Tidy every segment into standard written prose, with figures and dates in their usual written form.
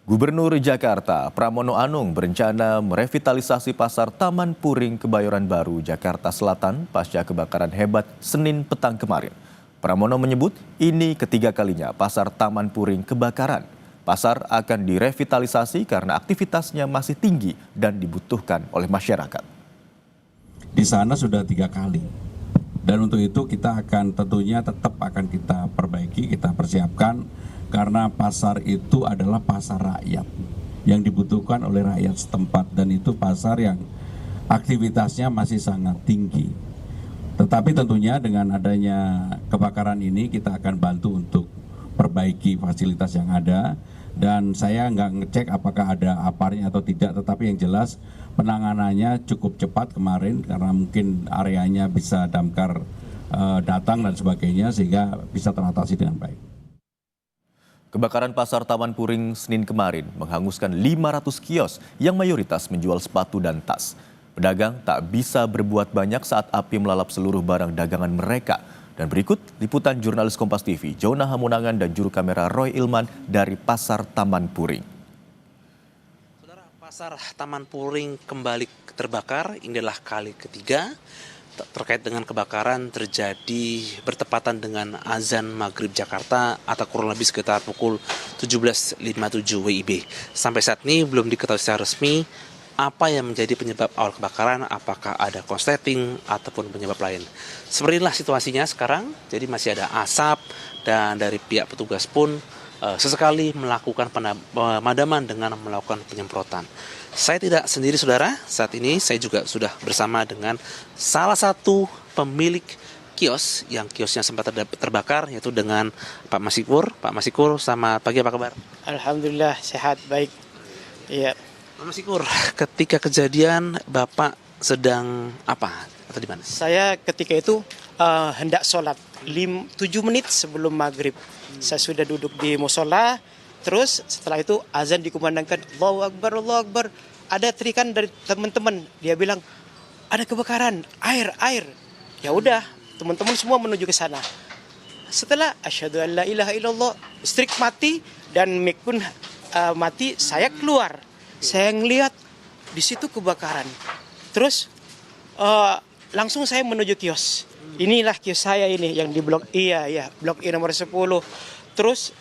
Gubernur Jakarta, Pramono Anung berencana merevitalisasi pasar Taman Puring Kebayoran Baru, Jakarta Selatan pasca kebakaran hebat Senin petang kemarin. Pramono menyebut ini ketiga kalinya pasar Taman Puring kebakaran. Pasar akan direvitalisasi karena aktivitasnya masih tinggi dan dibutuhkan oleh masyarakat. Di sana sudah 3 kali. Dan untuk itu kita akan tentunya tetap akan kita perbaiki, kita persiapkan. Karena pasar itu adalah pasar rakyat yang dibutuhkan oleh rakyat setempat, dan itu pasar yang aktivitasnya masih sangat tinggi. Tetapi tentunya dengan adanya kebakaran ini kita akan bantu untuk perbaiki fasilitas yang ada, dan saya nggak ngecek apakah ada aparnya atau tidak, tetapi yang jelas penanganannya cukup cepat kemarin karena mungkin areanya bisa damkar datang dan sebagainya sehingga bisa teratasi dengan baik. Kebakaran pasar Taman Puring Senin kemarin menghanguskan 500 kios yang mayoritas menjual sepatu dan tas. Pedagang tak bisa berbuat banyak saat api melalap seluruh barang dagangan mereka. Dan berikut liputan jurnalis Kompas TV, Jona Hamunangan dan juru kamera Roy Ilman dari Pasar Taman Puring. Saudara, Pasar Taman Puring kembali terbakar. Ini adalah kali ketiga terkait dengan kebakaran terjadi bertepatan dengan azan maghrib Jakarta atau kurang lebih sekitar pukul 17.57 WIB. Sampai saat ini belum diketahui secara resmi apa yang menjadi penyebab awal kebakaran, apakah ada korsleting ataupun penyebab lain. Seperti inilah situasinya sekarang, jadi masih ada asap dan dari pihak petugas pun sesekali melakukan pemadaman dengan melakukan penyemprotan. Saya tidak sendiri saudara, saat ini saya juga sudah bersama dengan salah satu pemilik kios yang kiosnya sempat terbakar, yaitu dengan Pak Masikur. Pak Masikur, selamat pagi, apa kabar? Alhamdulillah, sehat, baik. Iya. Pak Masikur, ketika kejadian Bapak sedang apa atau di mana? Saya ketika itu hendak sholat 7 menit sebelum maghrib. Saya sudah duduk di musola. Terus setelah itu azan dikumandangkan, Allahu Akbar, Allahu Akbar. Ada teriakan dari teman-teman, dia bilang ada kebakaran, air. Ya udah, teman-teman semua menuju ke sana. Setelah asyhadu an la ilaha illallah, listrik mati dan mic pun mati, saya keluar. Saya ngelihat di situ kebakaran. Terus langsung saya menuju kios. Inilah kios saya ini yang di blok blok I nomor 10. Terus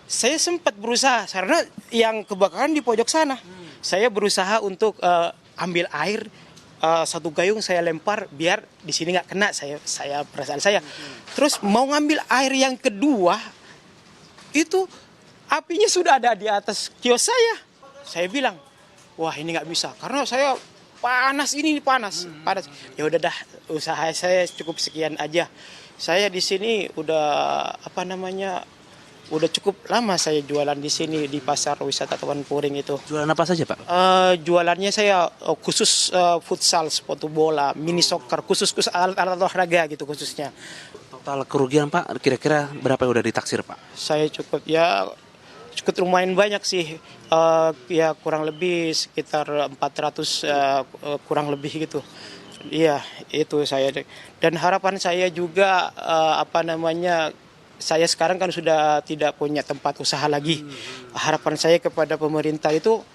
saya sempat berusaha karena yang kebakaran di pojok sana. Saya berusaha untuk ambil air, satu gayung saya lempar biar di sini nggak kena saya perasaan saya. Terus mau ngambil air yang kedua, itu apinya sudah ada di atas kios saya. Saya bilang, wah ini nggak bisa karena saya panas. Ya udah dah, usaha saya cukup sekian aja. Saya di sini udah udah cukup lama saya jualan di sini di pasar wisata Taman Puring itu. Jualan apa saja, Pak? Jualannya saya khusus futsal, sepatu bola, mini soccer, khusus alat olahraga gitu khususnya. Total kerugian Pak, kira-kira berapa yang udah ditaksir Pak? Saya cukup lumayan banyak sih, ya kurang lebih sekitar 400 kurang lebih gitu. Iya, itu saya. Dan harapan saya juga saya sekarang kan sudah tidak punya tempat usaha lagi. Harapan saya kepada pemerintah itu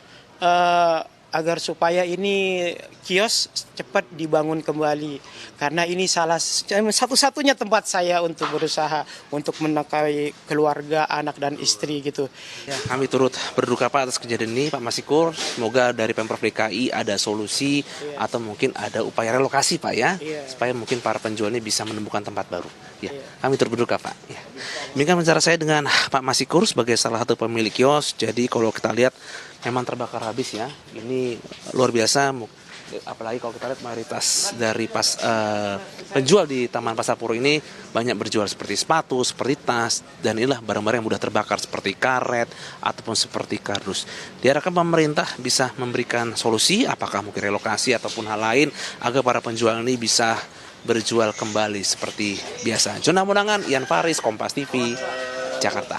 agar supaya ini kios cepat dibangun kembali. Karena ini satu-satunya tempat saya untuk berusaha, untuk menafkahi keluarga, anak dan istri gitu. Ya, kami turut berduka Pak atas kejadian ini, Pak Masikur. Semoga dari Pemprov DKI ada solusi atau mungkin ada upaya relokasi Pak ya, supaya mungkin para penjual ini bisa menemukan tempat baru. Ya, kami turut berduka Pak. Ya. Demikian bicara saya dengan Pak Masikur sebagai salah satu pemilik kios. Jadi kalau kita lihat memang terbakar habis ya. Ini luar biasa. Apalagi kalau kita lihat mayoritas dari penjual di Taman Pasar Puring ini banyak berjual seperti sepatu, seperti tas, dan inilah barang-barang yang mudah terbakar seperti karet ataupun seperti kardus. Diharapkan pemerintah bisa memberikan solusi, apakah mungkin relokasi ataupun hal lain, agar para penjual ini bisa berjual kembali seperti biasa. Jona Hamunangan, Ian Faris, Kompas TV, Jakarta.